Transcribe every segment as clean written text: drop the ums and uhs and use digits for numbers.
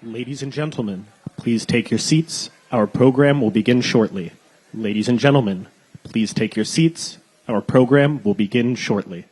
Ladies and gentlemen, please take your seats. Our program will begin shortly. Ladies and gentlemen, please take your seats. Our program will begin shortly.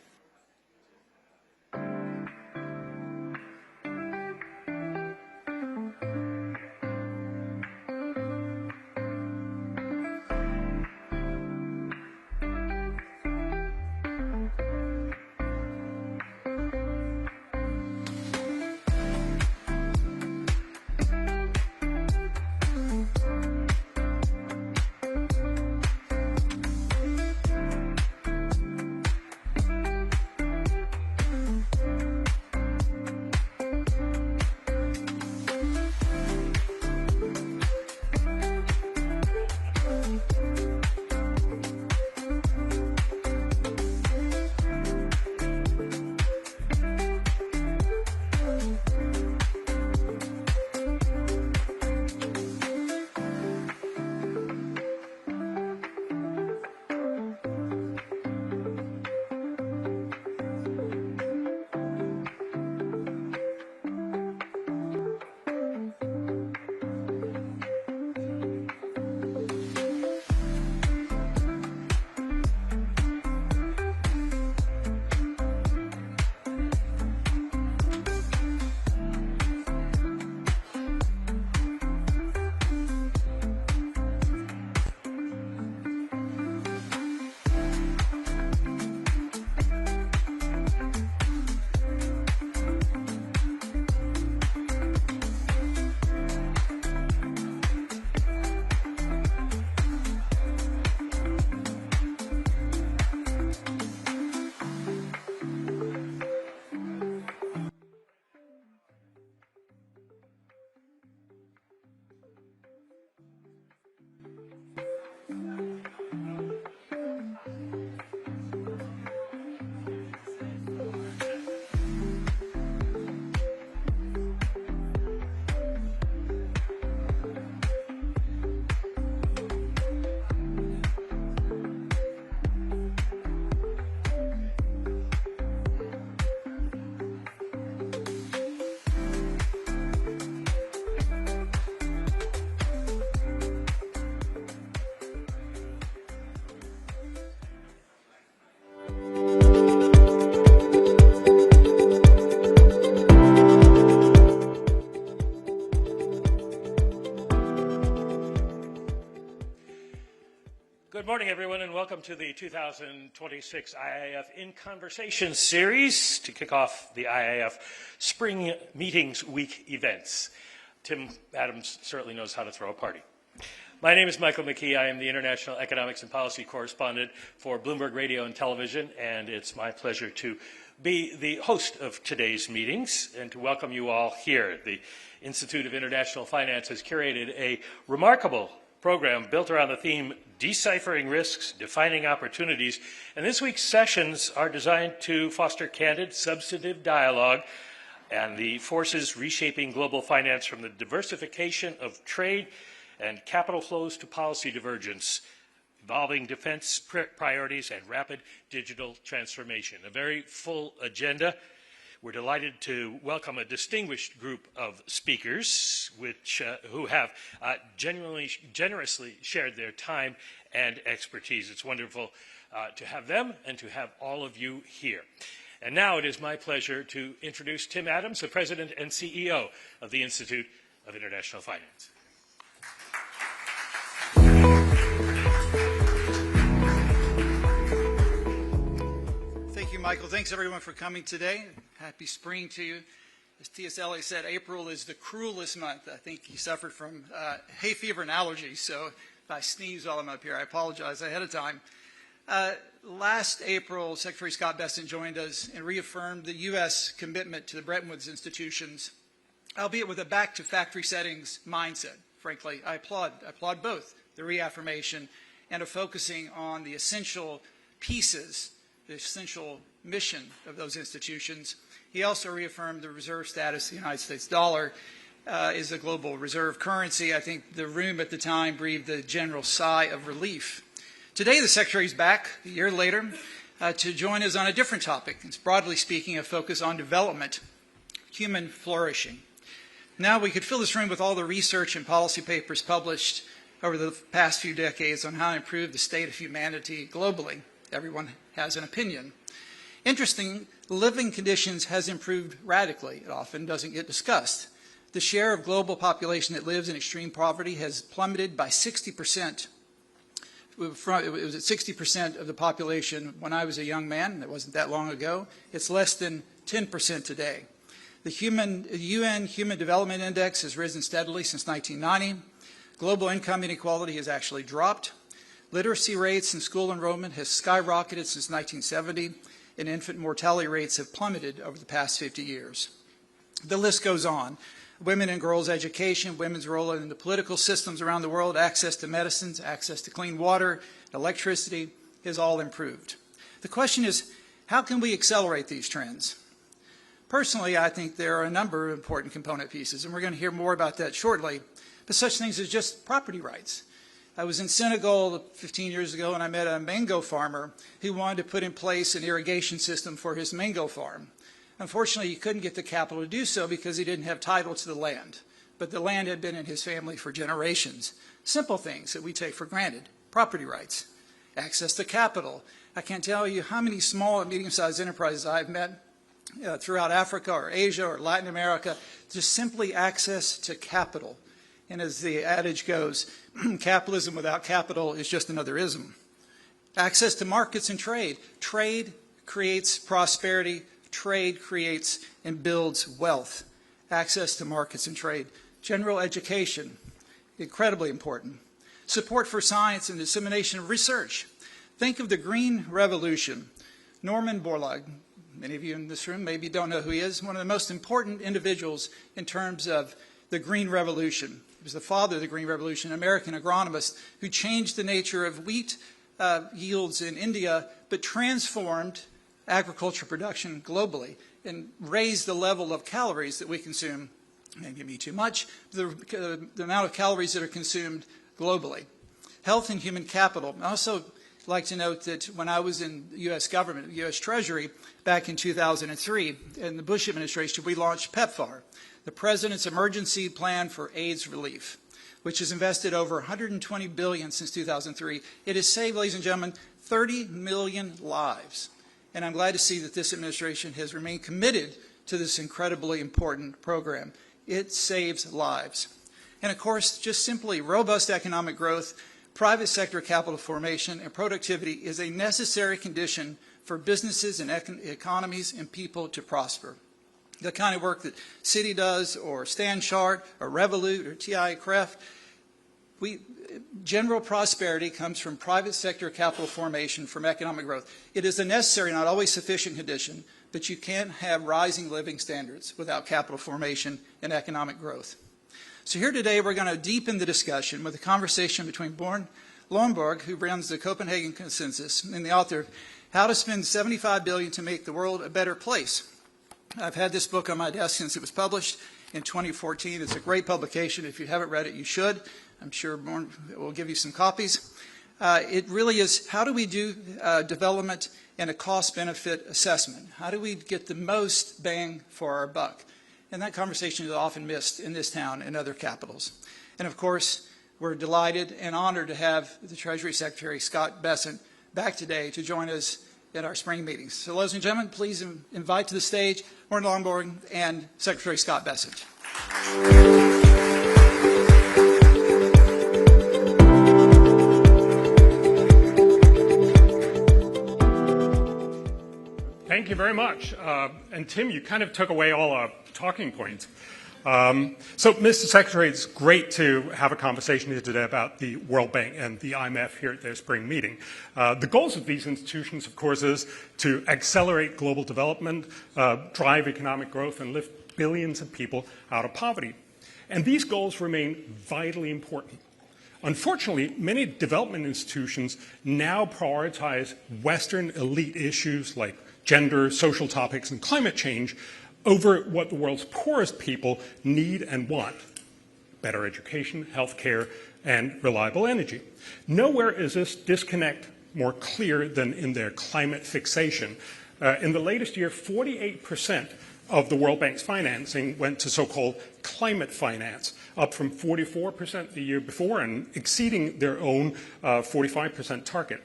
Good morning, everyone, and welcome to the 2026 IIF In Conversation series to kick off the IIF Spring Meetings Week events. Tim Adams certainly knows how to throw a party. My name is Michael McKee. I am the International Economics and Policy Correspondent for Bloomberg Radio and Television, and it's my pleasure to be the host of today's meetings and to welcome you all here. The Institute of International Finance has curated a remarkable program built around the theme Deciphering Risks, Defining Opportunities, and this week's sessions are designed to foster candid, substantive dialogue and the forces reshaping global finance, from the diversification of trade and capital flows to policy divergence, evolving defense priorities, and rapid digital transformation. A very full agenda. We're delighted to welcome a distinguished group of speakers who have generously shared their time and expertise. It's wonderful to have them and to have all of you here. And now it is my pleasure to introduce Tim Adams, the President and CEO of the Institute of International Finance. Thank you, Michael. Thanks, everyone, for coming today. Happy spring to you. As TSLA said, April is the cruelest month. I think he suffered from hay fever and allergies, so if I sneeze while I'm up here, I apologize ahead of time. Last April, Secretary Scott Bessent joined us and reaffirmed the U.S. commitment to the Bretton Woods institutions, albeit with a back-to-factory settings mindset. Frankly, I applaud both the reaffirmation and a focusing on the essential pieces, the essential mission of those institutions. He also reaffirmed the reserve status of the United States dollar is a global reserve currency. I think the room at the time breathed a general sigh of relief. Today, the Secretary is back a year later to join us on a different topic. It's broadly speaking a focus on development, human flourishing. Now we could fill this room with all the research and policy papers published over the past few decades on how to improve the state of humanity globally. Everyone has an opinion. Interesting, living conditions has improved radically. It often doesn't get discussed. The share of global population that lives in extreme poverty has plummeted by 60%. It was at 60% of the population when I was a young man. That wasn't that long ago. It's less than 10% today. The UN Human Development Index has risen steadily since 1990. Global income inequality has actually dropped. Literacy rates and school enrollment has skyrocketed since 1970, and infant mortality rates have plummeted over the past 50 years. The list goes on. Women and girls' education, women's role in the political systems around the world, access to medicines, access to clean water, electricity has all improved. The question is, how can we accelerate these trends? Personally, I think there are a number of important component pieces, and we're going to hear more about that shortly, but such things as just property rights. I was in Senegal 15 years ago, and I met a mango farmer who wanted to put in place an irrigation system for his mango farm. Unfortunately, he couldn't get the capital to do so because he didn't have title to the land. But the land had been in his family for generations. Simple things that we take for granted. Property rights, access to capital. I can't tell you how many small and medium-sized enterprises I've met throughout Africa or Asia or Latin America, just simply access to capital. And as the adage goes, capitalism without capital is just another ism. Access to markets and trade. Trade creates prosperity. Trade creates and builds wealth. Access to markets and trade. General education, incredibly important. Support for science and dissemination of research. Think of the Green Revolution. Norman Borlaug, many of you in this room maybe don't know who he is, one of the most important individuals in terms of the Green Revolution. He was the father of the Green Revolution, an American agronomist who changed the nature of wheat yields in India, but transformed agriculture production globally and raise the level of calories that we consume, maybe me too much, the amount of calories that are consumed globally. Health and human capital. I also like to note that when I was in the U.S. government, the U.S. Treasury, back in 2003, in the Bush administration, we launched PEPFAR, the President's Emergency Plan for AIDS Relief, which has invested over $120 billion since 2003. It has saved, ladies and gentlemen, 30 million lives. And I'm glad to see that this administration has remained committed to this incredibly important program. It saves lives. And of course, just simply robust economic growth, private sector capital formation, and productivity is a necessary condition for businesses and economies and people to prosper. The kind of work that Citi does, or Stanchart, or Revolut, or TI-CREF, general prosperity comes from private sector capital formation, from economic growth. It is a necessary, not always sufficient condition, but you can't have rising living standards without capital formation and economic growth. So here today we're going to deepen the discussion with a conversation between Bjorn Lomborg, who runs the Copenhagen Consensus, and the author of How to Spend $75 Billion to Make the World a Better Place. I've had this book on my desk since it was published in 2014. It's a great publication. If you haven't read it, you should. I'm sure Bjorn will give you some copies. It really is, how do we do development and a cost-benefit assessment? How do we get the most bang for our buck? And that conversation is often missed in this town and other capitals. And of course, we're delighted and honored to have the Treasury Secretary Scott Bessent back today to join us at our spring meetings. So ladies and gentlemen, please invite to the stage Bjorn Lomborg and Secretary Scott Bessent. Thank you very much. And Tim, you kind of took away all our talking points. So, Mr. Secretary, it's great to have a conversation here today about the World Bank and the IMF here at their spring meeting. The goals of these institutions, of course, is to accelerate global development, drive economic growth, and lift billions of people out of poverty. And these goals remain vitally important. Unfortunately, many development institutions now prioritize Western elite issues like gender, social topics, and climate change over what the world's poorest people need and want: better education, health care, and reliable energy. Nowhere is this disconnect more clear than in their climate fixation. In the latest year, 48% of the World Bank's financing went to so-called climate finance, up from 44% the year before and exceeding their own 45% target.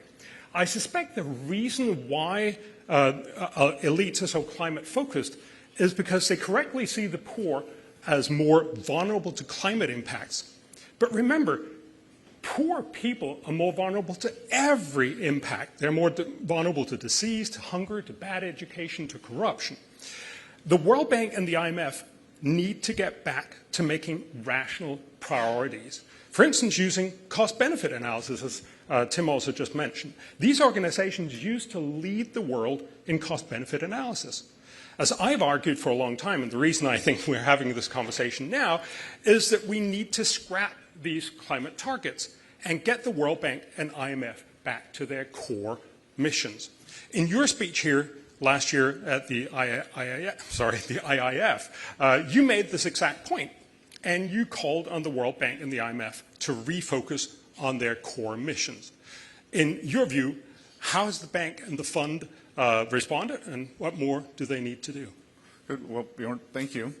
I suspect the reason why elites are so climate-focused is because they correctly see the poor as more vulnerable to climate impacts. But remember, poor people are more vulnerable to every impact. They're more vulnerable to disease, to hunger, to bad education, to corruption. The World Bank and the IMF need to get back to making rational priorities. For instance, using cost-benefit analysis, as Tim also just mentioned. These organizations used to lead the world in cost-benefit analysis. As I've argued for a long time, and the reason I think we're having this conversation now, is that we need to scrap these climate targets and get the World Bank and IMF back to their core missions. In your speech here last year at the IIF, you made this exact point, and you called on the World Bank and the IMF to refocus on their core missions. In your view, how has the bank and the fund responded, and what more do they need to do? Good. Well, Bjorn, thank you.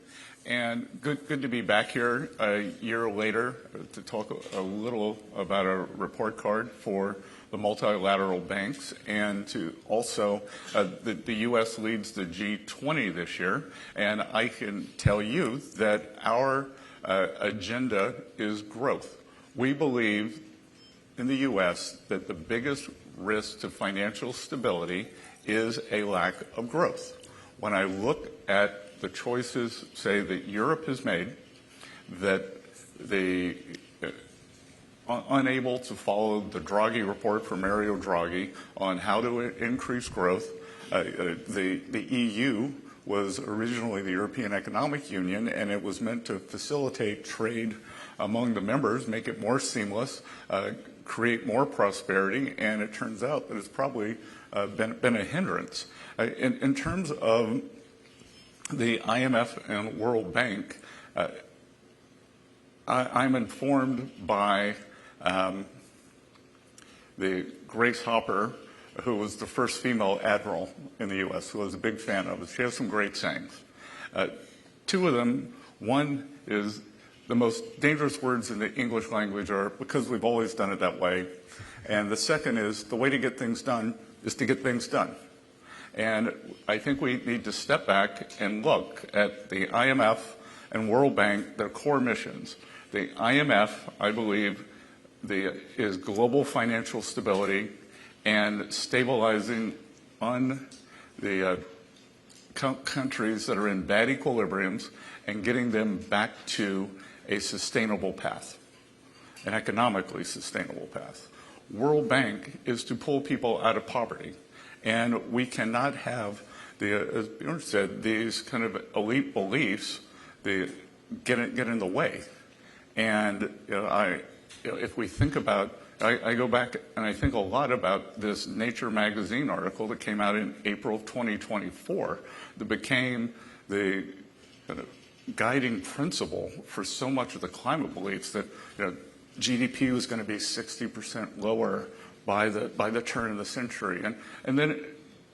And good to be back here a year later to talk a little about a report card for the multilateral banks, and to also, the U.S. leads the G20 this year, and I can tell you that our agenda is growth. We believe in the U.S. that the biggest risk to financial stability is a lack of growth. When I look at the choices, say, that Europe has made, that they unable to follow the Draghi report from Mario Draghi on how to increase growth. The EU was originally the European Economic Union, and it was meant to facilitate trade among the members, make it more seamless, create more prosperity, and it turns out that it's probably been a hindrance. In terms of the IMF and World Bank, I'm informed by the Grace Hopper, who was the first female admiral in the U.S., who I was a big fan of. She has some great sayings. Two of them, one is the most dangerous words in the English language are because we've always done it that way. And the second is the way to get things done is to get things done. And I think we need to step back and look at the IMF and World Bank, their core missions. The IMF, I believe, is global financial stability and stabilizing on the countries that are in bad equilibriums and getting them back to a sustainable path, an economically sustainable path. World Bank is to pull people out of poverty. And we cannot have, as Bjorn said, these kind of elite beliefs get in the way. And if we think about, I go back and I think a lot about this Nature magazine article that came out in April of 2024 that became the guiding principle for so much of the climate beliefs that GDP was going to be 60% lower by the turn of the century. And then,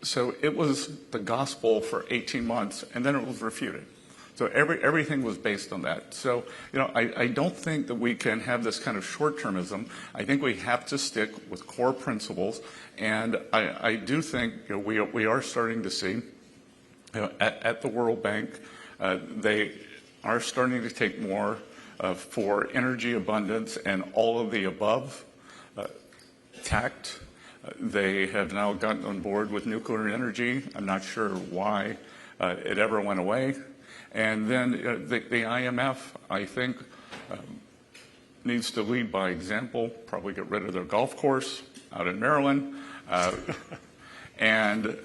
so it was the gospel for 18 months, and then it was refuted. So everything was based on that. So, I don't think that we can have this kind of short-termism. I think we have to stick with core principles, and I do think we are starting to see, at the World Bank, they are starting to take more for energy abundance and all of the above. Tact. They have now gotten on board with nuclear energy. I'm not sure why it ever went away. And then the IMF, I think, needs to lead by example, probably get rid of their golf course out in Maryland, and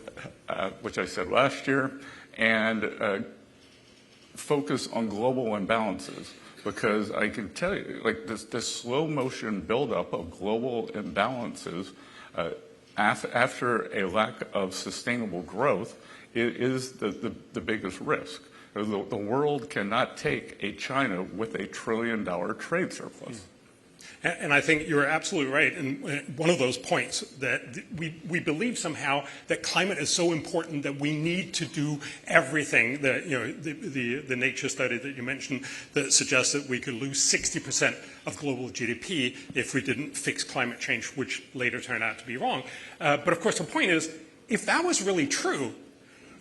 which I said last year, and focus on global imbalances. Because I can tell you, like this slow motion buildup of global imbalances after a lack of sustainable growth is the biggest risk. The world cannot take a China with $1 trillion trade surplus. And I think you're absolutely right. And one of those points that we believe somehow that climate is so important that we need to do everything. That, you know, the Nature study that you mentioned that suggests that we could lose 60% of global GDP if we didn't fix climate change, which later turned out to be wrong. But of course, the point is, if that was really true,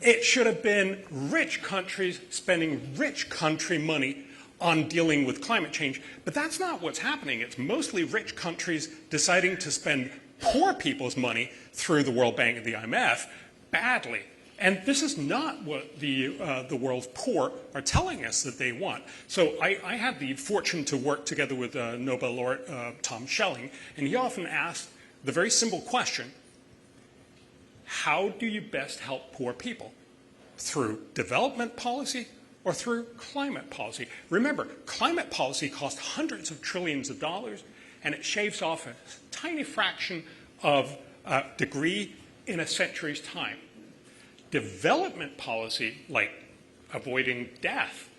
it should have been rich countries spending rich country money on dealing with climate change. But that's not what's happening. It's mostly rich countries deciding to spend poor people's money through the World Bank and the IMF badly. And this is not what the world's poor are telling us that they want. So I had the fortune to work together with Nobel laureate Tom Schelling, and he often asked the very simple question, how do you best help poor people? Through development policy or through climate policy? Remember, climate policy costs hundreds of trillions of dollars, and it shaves off a tiny fraction of a degree in a century's time. Development policy, like avoiding death,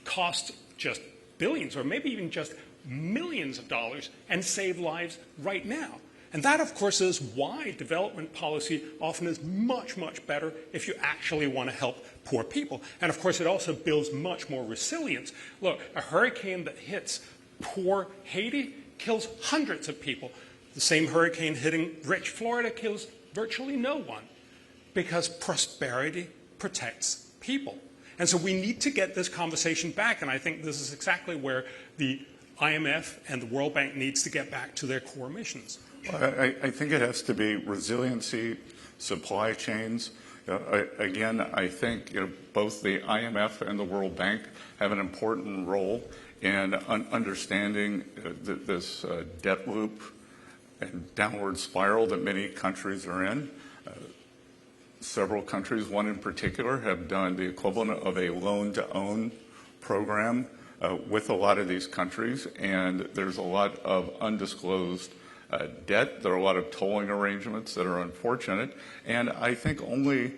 costs just billions or maybe even just millions of dollars and save lives right now. And that, of course, is why development policy often is much, much better if you actually want to help poor people. And, of course, it also builds much more resilience. Look, a hurricane that hits poor Haiti kills hundreds of people. The same hurricane hitting rich Florida kills virtually no one because prosperity protects people. And so we need to get this conversation back, and I think this is exactly where the IMF and the World Bank needs to get back to their core missions. I think it has to be resiliency, supply chains. Again, I think both the IMF and the World Bank have an important role in understanding this debt loop and downward spiral that many countries are in. Several countries, one in particular, have done the equivalent of a loan-to-own program with a lot of these countries, and there's a lot of undisclosed debt. There are a lot of tolling arrangements that are unfortunate, and I think only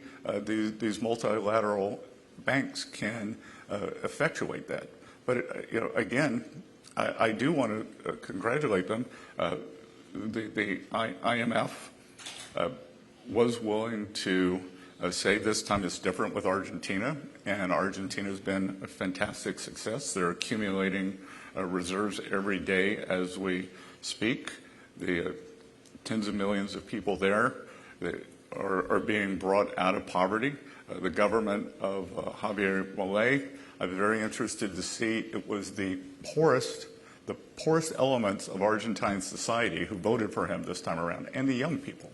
these multilateral banks can effectuate that. But again, I do want to congratulate them. The IMF was willing to say this time it's different with Argentina, and Argentina's been a fantastic success. They're accumulating reserves every day as we speak. The tens of millions of people there that are being brought out of poverty. The government of Javier Milei, I'm very interested to see, it was the poorest elements of Argentine society who voted for him this time around, and the young people.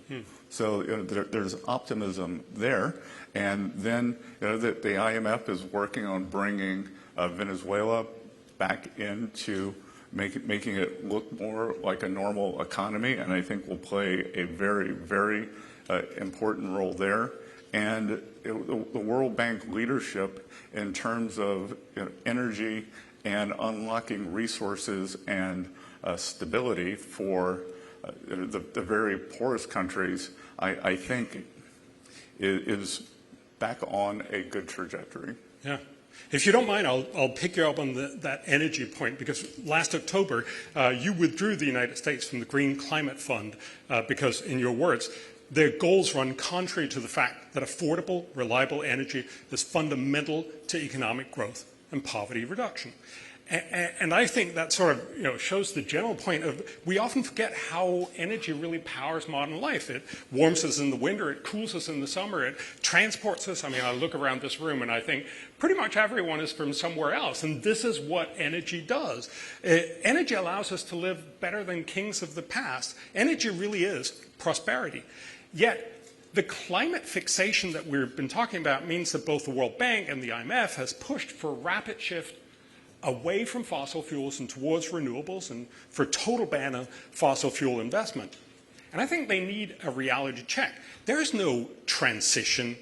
So there's optimism there. And then the IMF is working on bringing Venezuela back into making it look more like a normal economy, and I think will play a very, very important role there. And the World Bank leadership in terms of energy and unlocking resources and stability for the very poorest countries, I think is back on a good trajectory. Yeah. If you don't mind, I'll pick you up on that energy point, because last October you withdrew the United States from the Green Climate Fund because, in your words, their goals run contrary to the fact that affordable, reliable energy is fundamental to economic growth and poverty reduction. And I think that sort of shows the general point of, we often forget how energy really powers modern life. It warms us in the winter, it cools us in the summer, it transports us. I mean, I look around this room and I think pretty much everyone is from somewhere else, and this is what energy does. Energy allows us to live better than kings of the past. Energy really is prosperity. Yet, the climate fixation that we've been talking about means that both the World Bank and the IMF has pushed for a rapid shift away from fossil fuels and towards renewables, and for a total ban on fossil fuel investment. And I think they need a reality check. There is no transition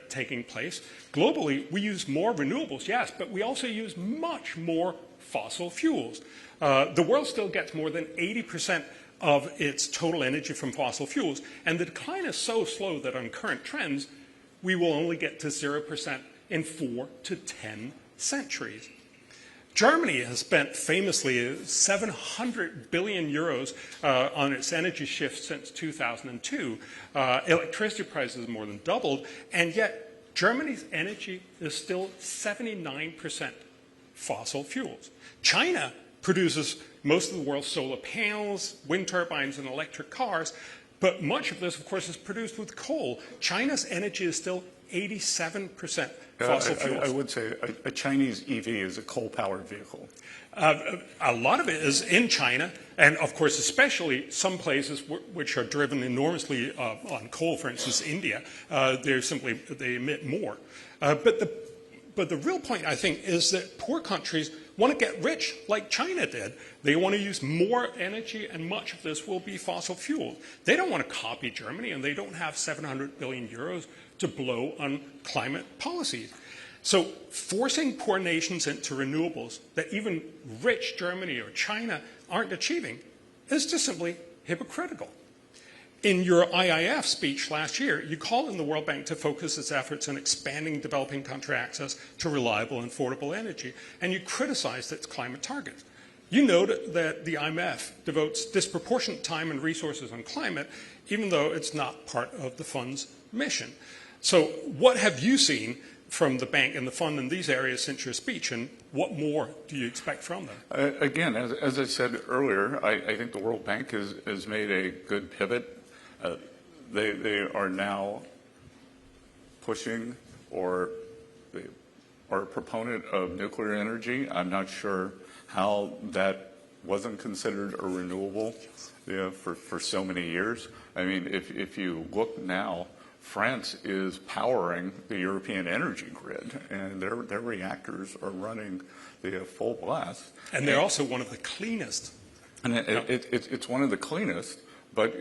taking place. Globally, we use more renewables, yes, but we also use much more fossil fuels. The world still gets more than 80% of its total energy from fossil fuels, and the decline is so slow that on current trends, we will only get to 0% in 4 to 10 centuries. Germany has spent famously 700 billion euros on its energy shift since 2002. Electricity prices have more than doubled, and yet Germany's energy is still 79% fossil fuels. China produces most of the world's solar panels, wind turbines, and electric cars, but much of this, of course, is produced with coal. China's energy is still 87% fossil fuels. I would say a Chinese EV is a coal-powered vehicle. A lot of it is in China, and of course, especially some places which are driven enormously on coal, for instance, India. They emit more. But the real point, I think, is that poor countries want to get rich like China did. They want to use more energy, and much of this will be fossil fuels. They don't want to copy Germany, and they don't have 700 billion euros to blow on climate policies. So forcing poor nations into renewables that even rich Germany or China aren't achieving is just simply hypocritical. In your IIF speech last year, you called on the World Bank to focus its efforts on expanding developing country access to reliable and affordable energy, and you criticized its climate targets. You noted that the IMF devotes disproportionate time and resources on climate, even though it's not part of the fund's mission. So what have you seen from the bank and the fund in these areas since your speech, and what more do you expect from them? Again, as I said earlier, I think the World Bank has made a good pivot. They are now pushing, or they are a proponent of nuclear energy. I'm not sure how that wasn't considered a renewable for so many years. I mean, if you look now, France is powering the European energy grid, and their reactors are running full blast. And they're also one of the cleanest. And it's one of the cleanest. But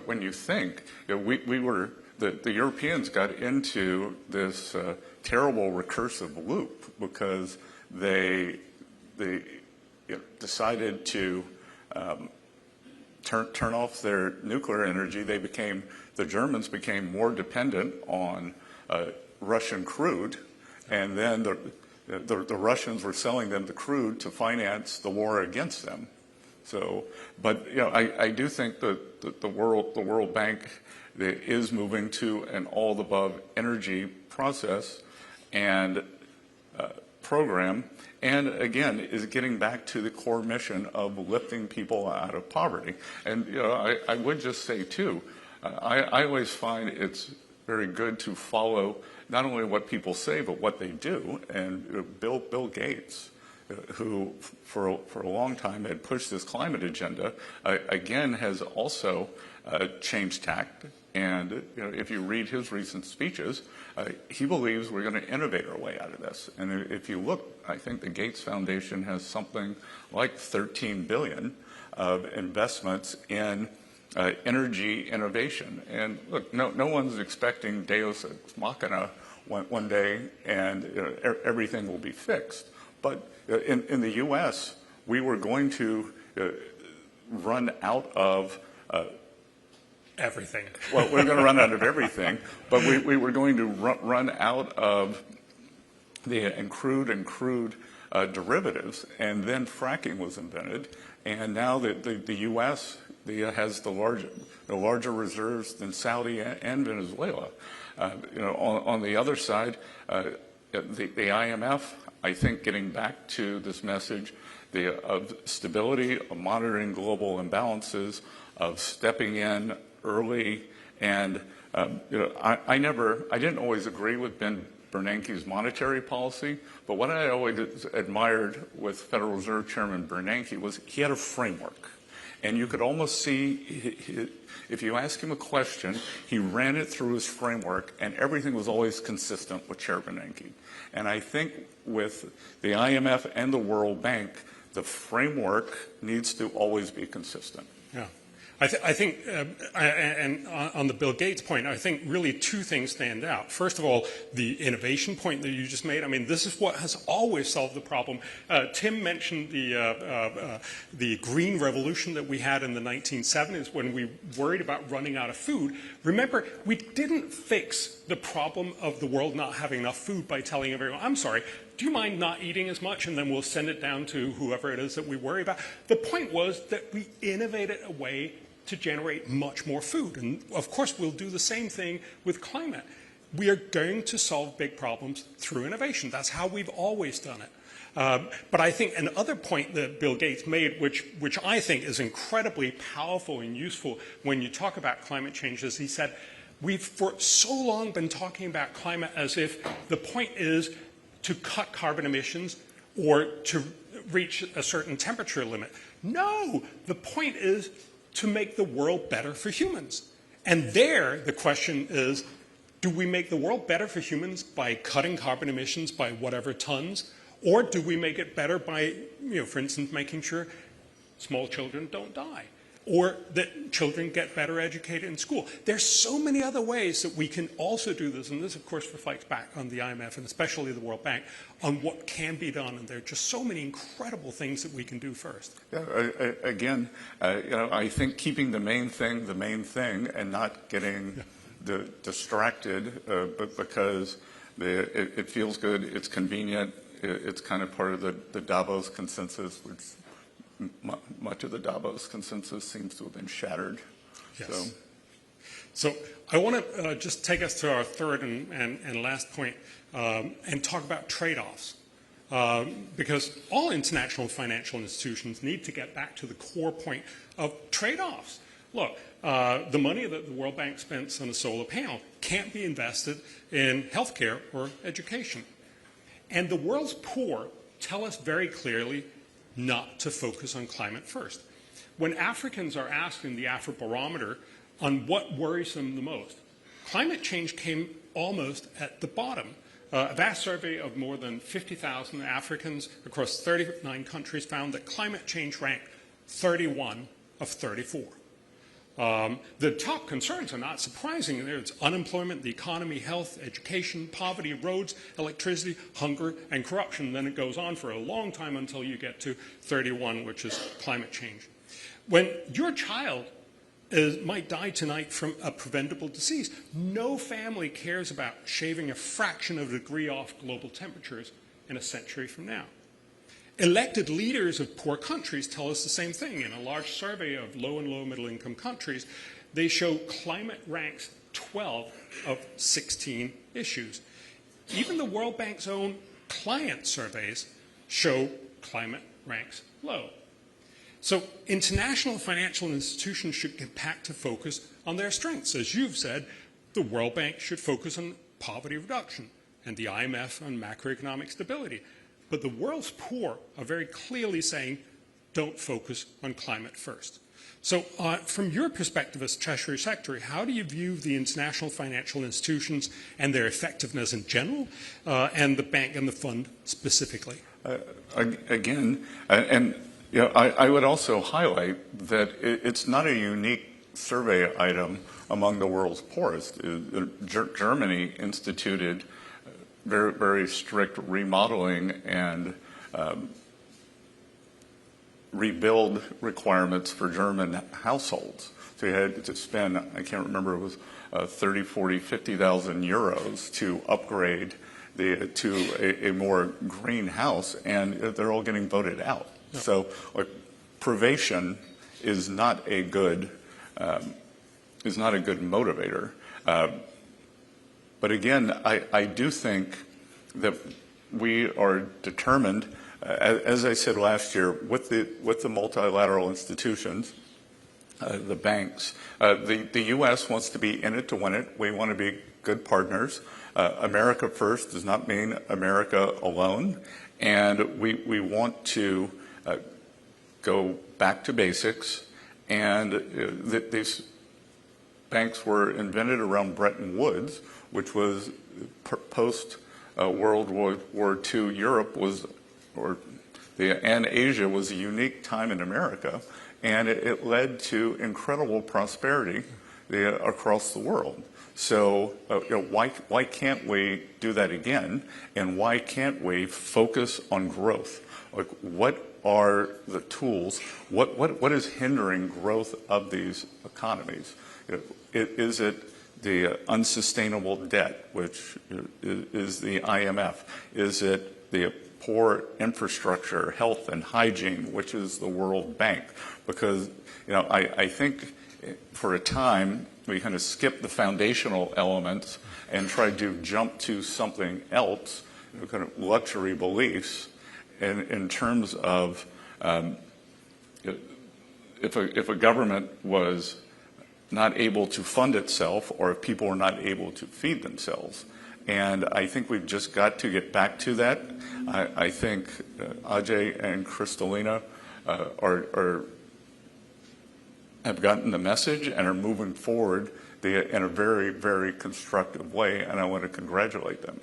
when you think, the Europeans got into this terrible recursive loop because they decided to turn off their nuclear energy. The Germans became more dependent on Russian crude, and then the Russians were selling them the crude to finance the war against them. So, but I do think that the World Bank is moving to an all-the-above energy process and program, and again is getting back to the core mission of lifting people out of poverty. And I would just say too, I always find it's very good to follow not only what people say but what they do. And Bill Gates, who for a long time had pushed this climate agenda, again has also changed tact. And if you read his recent speeches, he believes we're going to innovate our way out of this. And if you look, I think the Gates Foundation has something like $13 billion of investments in energy innovation. And look, no one's expecting Deus ex machina one day and everything will be fixed. But in the U.S., we were going to run out of everything. Well, we're going to run out of everything, but we were going to run out of the crude derivatives, and then fracking was invented, and now the U.S. has the larger reserves than Saudi and Venezuela. On the other side, the IMF, I think, getting back to this message of stability, of monitoring global imbalances, of stepping in early, and I didn't always agree with Ben Bernanke's monetary policy, but what I always admired with Federal Reserve Chairman Bernanke was he had a framework. And you could almost see, if you ask him a question, he ran it through his framework, and everything was always consistent with Chair Bernanke. And I think with the IMF and the World Bank, the framework needs to always be consistent. Yeah. I think, and on the Bill Gates point, I think really two things stand out. First of all, the innovation point that you just made. I mean, this is what has always solved the problem. Tim mentioned the green revolution that we had in the 1970s when we worried about running out of food. Remember, we didn't fix the problem of the world not having enough food by telling everyone, I'm sorry, do you mind not eating as much? And then we'll send it down to whoever it is that we worry about. The point was that we innovated a way to generate much more food. And of course, we'll do the same thing with climate. We are going to solve big problems through innovation. That's how we've always done it. But I think another point that Bill Gates made, which I think is incredibly powerful and useful when you talk about climate change, is he said, we've for so long been talking about climate as if the point is to cut carbon emissions or to reach a certain temperature limit. No, the point is to make the world better for humans. And there, the question is, do we make the world better for humans by cutting carbon emissions by whatever tons? Or do we make it better by, for instance, making sure small children don't die? Or that children get better educated in school? There's so many other ways that we can also do this. And this, of course, reflects back on the IMF and especially the World Bank on what can be done. And there are just so many incredible things that we can do first. Again, I think keeping the main thing, and not getting distracted because it feels good, it's convenient, it's kind of part of the Davos consensus, which much of the Davos consensus seems to have been shattered. Yes. So I want to just take us to our third and last point and talk about trade-offs. Because all international financial institutions need to get back to the core point of trade-offs. Look, the money that the World Bank spends on a solar panel can't be invested in healthcare or education. And the world's poor tell us very clearly not to focus on climate first. When Africans are asked in the Afrobarometer on what worries them the most, climate change came almost at the bottom. A vast survey of more than 50,000 Africans across 39 countries found that climate change ranked 31 of 34. The top concerns are not surprising. There's unemployment, the economy, health, education, poverty, roads, electricity, hunger, and corruption. Then it goes on for a long time until you get to 31, which is climate change. When your child might die tonight from a preventable disease, no family cares about shaving a fraction of a degree off global temperatures in a century from now. Elected leaders of poor countries tell us the same thing. In a large survey of low and low middle income countries, they show climate ranks 12 of 16 issues. Even the World Bank's own client surveys show climate ranks low. So international financial institutions should get back to focus on their strengths. As you've said, the World Bank should focus on poverty reduction and the IMF on macroeconomic stability. But the world's poor are very clearly saying, don't focus on climate first. So from your perspective as Treasury Secretary, how do you view the international financial institutions and their effectiveness in general, and the bank and the fund specifically? Again, I would also highlight that it's not a unique survey item among the world's poorest. Germany instituted very, very strict remodeling and rebuild requirements for German households. So you had to spend, I can't remember, it was 30, 40, 50,000 euros to upgrade to a more green house, and they're all getting voted out. Yep. So privation is not a good motivator. But again, I do think that we are determined, as I said last year, with the multilateral institutions, the banks. The U.S. wants to be in it to win it. We want to be good partners. America first does not mean America alone. And we want to go back to basics. And these banks were invented around Bretton Woods, which was post World War II. Europe was, and Asia was a unique time in America, and it led to incredible prosperity across the world. So why can't we do that again? And why can't we focus on growth? Like, what are the tools? What is hindering growth of these economies? Is it the unsustainable debt, which is the IMF? Is it the poor infrastructure, health and hygiene, which is the World Bank. Because, I think for a time we kind of skipped the foundational elements and tried to jump to something else, kind of luxury beliefs, in terms of if a government was not able to fund itself, or if people are not able to feed themselves. And I think we've just got to get back to that. I think Ajay and Kristalina have gotten the message and are moving forward in a very, very constructive way, and I want to congratulate them.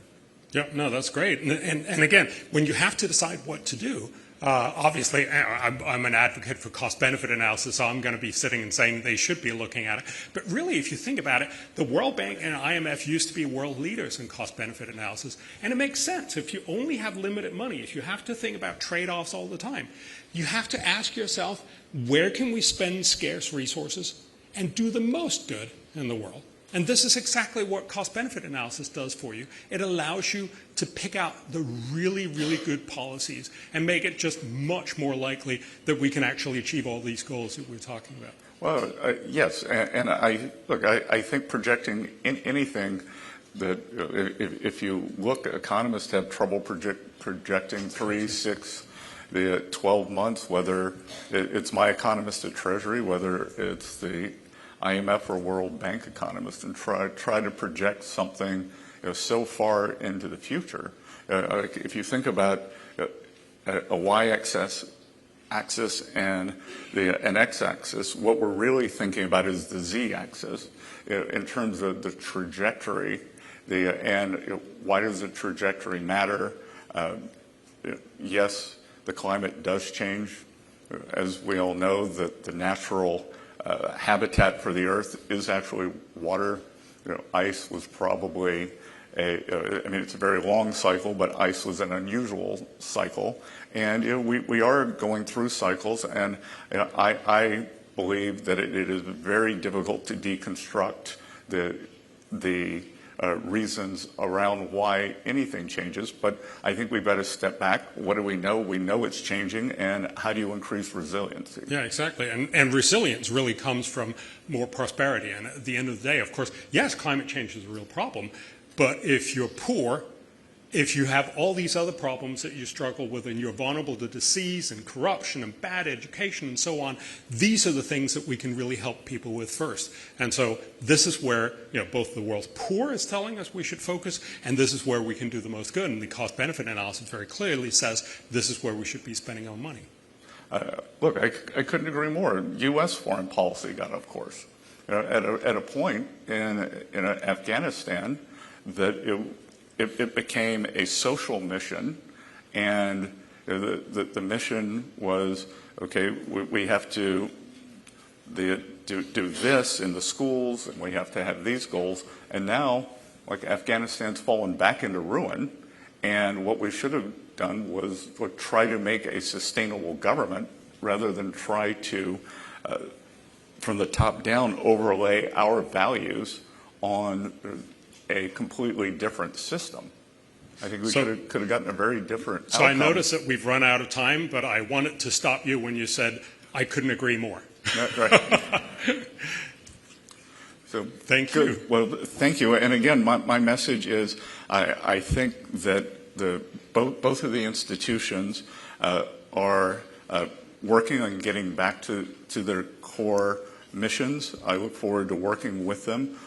Yeah, no, that's great. And again, when you have to decide what to do, obviously, I'm an advocate for cost-benefit analysis, so I'm going to be sitting and saying they should be looking at it. But really, if you think about it, the World Bank and IMF used to be world leaders in cost-benefit analysis. And it makes sense. If you only have limited money, if you have to think about trade-offs all the time, you have to ask yourself, where can we spend scarce resources and do the most good in the world? And this is exactly what cost-benefit analysis does for you. It allows you to pick out the really, really good policies and make it just much more likely that we can actually achieve all these goals that we're talking about. Well, yes, and I think projecting anything that, if you look, economists have trouble projecting 3, 6, the 12 months, whether it's my economist at Treasury, whether it's the IMF or World Bank economists, and try to project something so far into the future. If you think about a y-axis and an x-axis, what we're really thinking about is the z-axis in terms of the trajectory. And why does the trajectory matter? Yes, the climate does change. As we all know, that the natural habitat for the Earth is actually water. Ice was probably it's a very long cycle, but ice was an unusual cycle. And we are going through cycles, and I believe that it is very difficult to deconstruct the reasons around why anything changes. But I think we've got to step back. What do we know? We know it's changing, and how do you increase resiliency? Yeah, exactly. And resilience really comes from more prosperity. And at the end of the day, of course, yes, climate change is a real problem. But if you're poor, if you have all these other problems that you struggle with, and you're vulnerable to disease and corruption and bad education and so on, these are the things that we can really help people with first. And so this is where both the world's poor is telling us we should focus, and this is where we can do the most good. And the cost-benefit analysis very clearly says this is where we should be spending our money. Look, I couldn't agree more. U.S. foreign policy got off course. At a point in Afghanistan that it became a social mission, and the mission was, okay, we have to do this in the schools, and we have to have these goals. And now, like, Afghanistan's fallen back into ruin, and what we should have done was try to make a sustainable government rather than try to, from the top down, overlay our values on a completely different system. I think we could have gotten a very different outcome. So I notice that we've run out of time, but I wanted to stop you when you said, I couldn't agree more. Right. So thank you. Well, thank you. And again, my message is I think that both of the institutions are working on getting back to their core missions. I look forward to working with them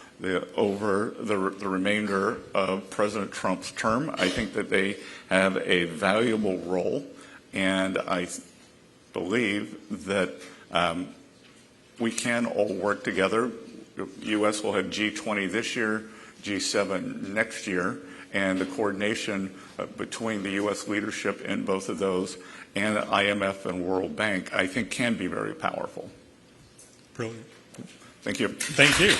over the remainder of President Trump's term. I think that they have a valuable role, and I believe that we can all work together. The U.S. will have G20 this year, G7 next year, and the coordination between the U.S. leadership in both of those and IMF and World Bank, I think, can be very powerful. Brilliant. Thank you. Thank you.